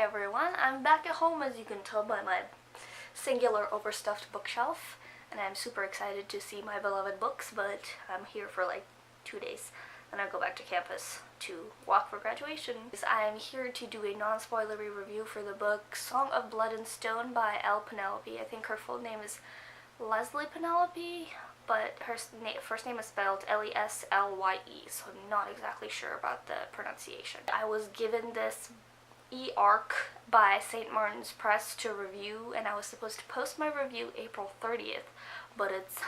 everyone, I'm back at home as you can tell by my singular overstuffed bookshelf, and I'm super excited to see my beloved books, but I'm here for like 2 days, and I go back to campus to walk for graduation. I'm here to do a non-spoilery review for the book Song of Blood and Stone by L. Penelope. I think her full name is Leslie Penelope, but her first name is spelled Leslye, so I'm not exactly sure about the pronunciation. I was given this e-arc by St. Martin's Press to review, and I was supposed to post my review April 30th, but it's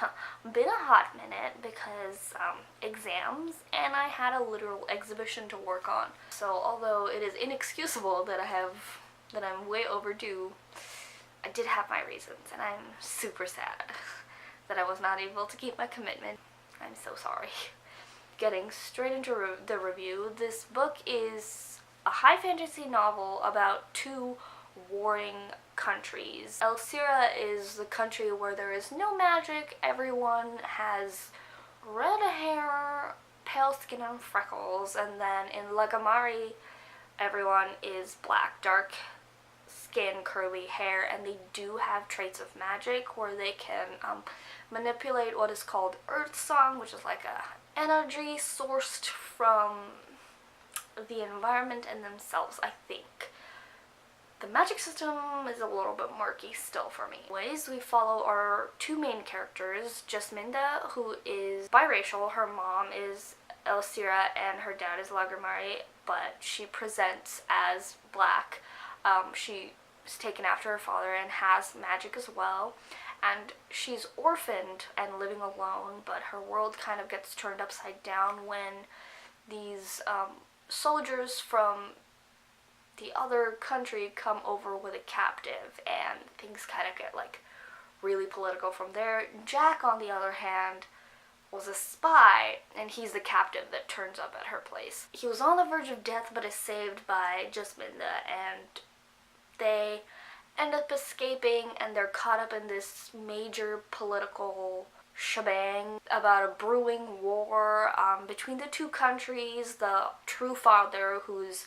been a hot minute because exams, and I had a literal exhibition to work on. So although it is inexcusable that I'm way overdue, I did have my reasons, and I'm super sad that I was not able to keep my commitment. I'm so sorry. Getting straight into the review, this book is a high fantasy novel about two warring countries. Elsira is the country where there is no magic, everyone has red hair, pale skin and freckles, and then in Lagamiri everyone is black, dark skin, curly hair, and they do have traits of magic where they can manipulate what is called Earthsong, which is like a energy sourced from the environment and themselves, I think. The magic system is a little bit murky still for me. Anyways, we follow our two main characters, Jasminda, who is biracial. Her mom is Elsira and her dad is Lagamiri, but she presents as black. She is taken after her father and has magic as well, and she's orphaned and living alone, but her world kind of gets turned upside down when these soldiers from the other country come over with a captive, and things kind of get like really political from there. Jack, on the other hand, was a spy, and he's the captive that turns up at her place. He was on the verge of death but is saved by Jasminda, and they end up escaping, and they're caught up in this major political shebang about a brewing war between the two countries. The true father, who's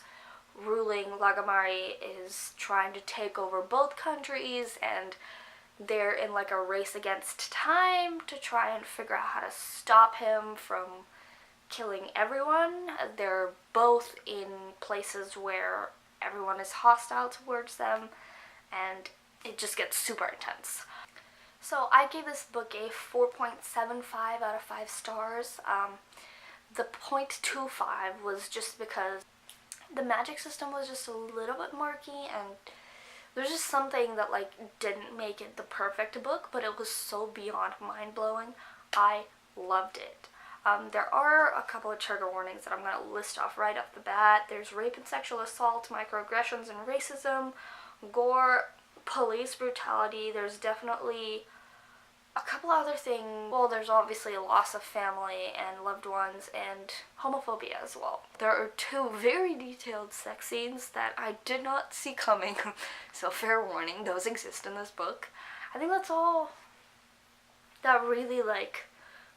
ruling Lagamiri, is trying to take over both countries, and they're in like a race against time to try and figure out how to stop him from killing everyone. They're both in places where everyone is hostile towards them, and it just gets super intense. So I gave this book a 4.75 out of 5 stars. The 0.25 was just because the magic system was just a little bit murky, and there's just something that like didn't make it the perfect book, but it was so beyond mind-blowing. I loved it. There are a couple of trigger warnings that I'm going to list off right off the bat. There's rape and sexual assault, microaggressions and racism, gore, police brutality. There's definitely a couple other things. Well, there's obviously a loss of family and loved ones, and homophobia as well. There are 2 very detailed sex scenes that I did not see coming, so fair warning, those exist in this book. I think that's all that really like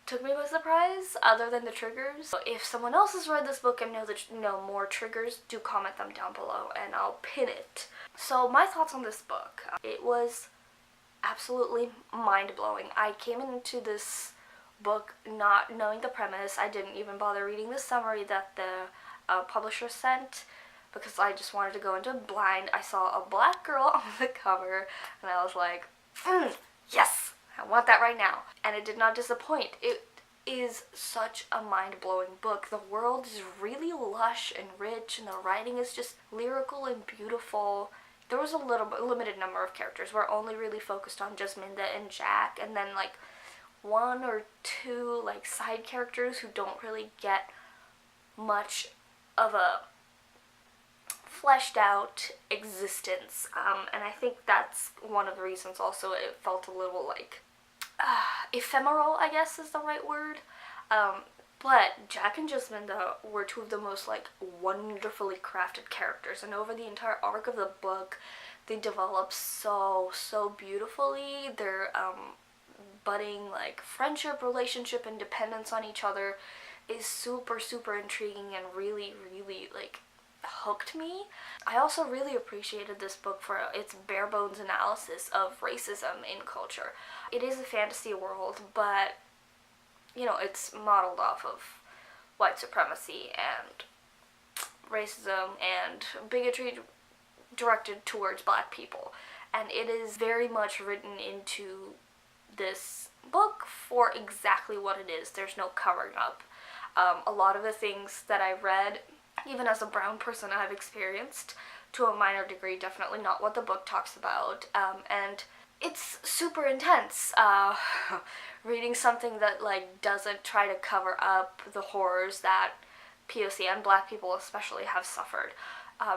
took me by surprise, other than the triggers. So if someone else has read this book and know more triggers, do comment them down below and I'll pin it. So my thoughts on this book. It was absolutely mind-blowing. I came into this book not knowing the premise. I didn't even bother reading the summary that the publisher sent because I just wanted to go into it blind. I saw a black girl on the cover and I was like, yes, I want that right now. And it did not disappoint. It is such a mind-blowing book. The world is really lush and rich, and the writing is just lyrical and beautiful. There was a limited number of characters. We're only really focused on Jasminda and Jack, and then like 1 or 2 like side characters who don't really get much of a fleshed out existence. And I think that's one of the reasons also it felt a little like ephemeral, I guess is the right word. But Jack and Jasminda were 2 of the most like wonderfully crafted characters, and over the entire arc of the book they develop so beautifully. Their budding like friendship, relationship, and dependence on each other is super intriguing and really like hooked me. I also really appreciated this book for its bare bones analysis of racism in culture. It is a fantasy world, but you know, it's modeled off of white supremacy and racism and bigotry directed towards black people. And it is very much written into this book for exactly what it is. There's no covering up. A lot of the things that I read, even as a brown person, I've experienced to a minor degree, definitely not what the book talks about. And it's super intense. Reading something that like doesn't try to cover up the horrors that POC and black people especially have suffered.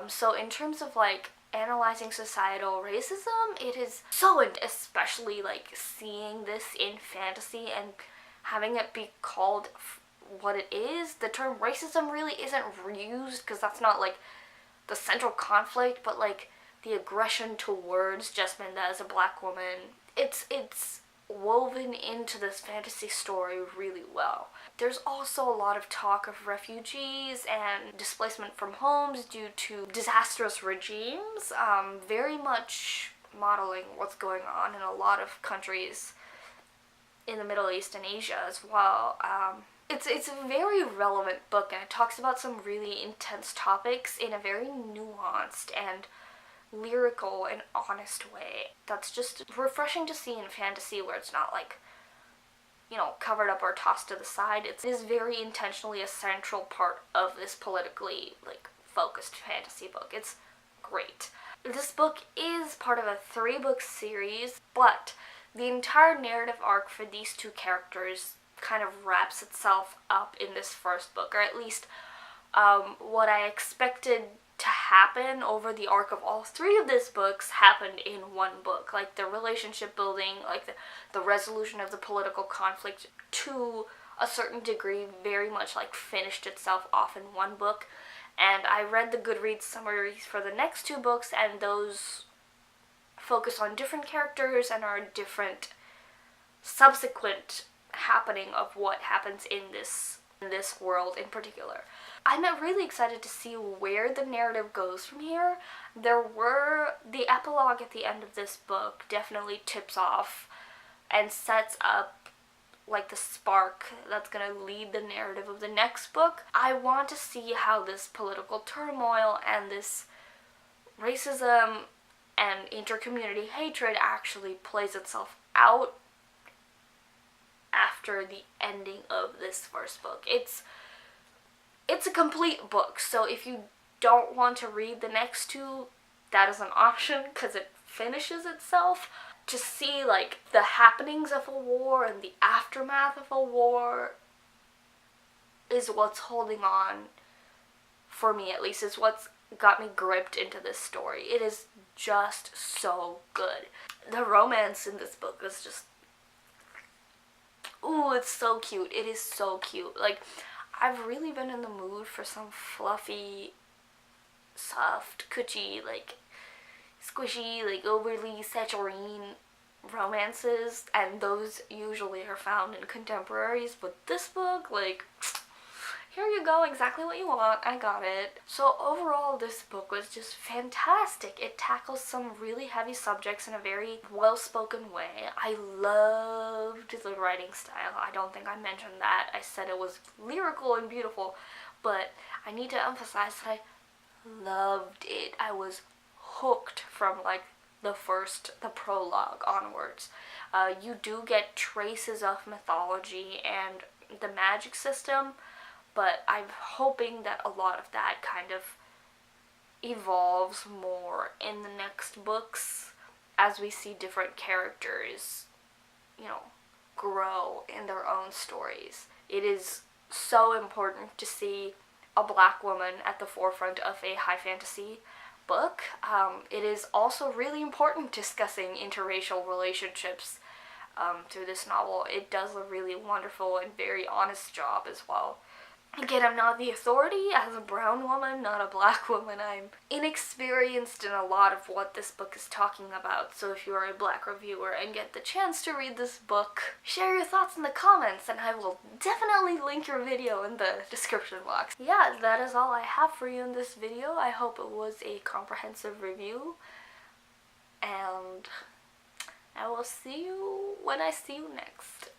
So in terms of like analyzing societal racism, it is so, especially like seeing this in fantasy and having it be called what it is. The term racism really isn't used because that's not like the central conflict, but like the aggression towards Jasminda as a black woman. It's woven into this fantasy story really well. There's also a lot of talk of refugees and displacement from homes due to disastrous regimes, very much modeling what's going on in a lot of countries in the Middle East and Asia as well. It's a very relevant book, and it talks about some really intense topics in a very nuanced and lyrical and honest way. That's just refreshing to see in fantasy, where it's not like, you know, covered up or tossed to the side. It is very intentionally a central part of this politically like focused fantasy book. It's great. This book is part of a 3-book series, but the entire narrative arc for these two characters kind of wraps itself up in this first book, or at least what I expected to happen over the arc of all 3 of these books happened in one book. Like the relationship building, like the resolution of the political conflict to a certain degree very much like finished itself off in one book. And I read the Goodreads summaries for the next 2 books, and those focus on different characters and are a different subsequent happening of what happens in this world in particular. I'm really excited to see where the narrative goes from here. The epilogue at the end of this book definitely tips off and sets up like the spark that's going to lead the narrative of the next book. I want to see how this political turmoil and this racism and inter-community hatred actually plays itself out after the ending of this first book. It's a complete book, so if you don't want to read the next 2, that is an option because it finishes itself. To see like the happenings of a war and the aftermath of a war is what's holding on, for me at least, is what's got me gripped into this story. It is just so good. The romance in this book is just, ooh, it's so cute. It is so cute. Like, I've really been in the mood for some fluffy, soft, coochie, like, squishy, like, overly saccharine romances, and those usually are found in contemporaries, but this book, like, here you go, exactly what you want, I got it. So overall, this book was just fantastic. It tackles some really heavy subjects in a very well-spoken way. I loved the writing style. I don't think I mentioned that. I said it was lyrical and beautiful, but I need to emphasize that I loved it. I was hooked from like the prologue onwards. You do get traces of mythology and the magic system, but I'm hoping that a lot of that kind of evolves more in the next books as we see different characters, you know, grow in their own stories. It is so important to see a black woman at the forefront of a high fantasy book. It is also really important discussing interracial relationships through this novel. It does a really wonderful and very honest job as well. Again, I'm not the authority as a brown woman, not a black woman. I'm inexperienced in a lot of what this book is talking about. So if you are a black reviewer and get the chance to read this book, share your thoughts in the comments and I will definitely link your video in the description box. Yeah, that is all I have for you in this video. I hope it was a comprehensive review. And I will see you when I see you next.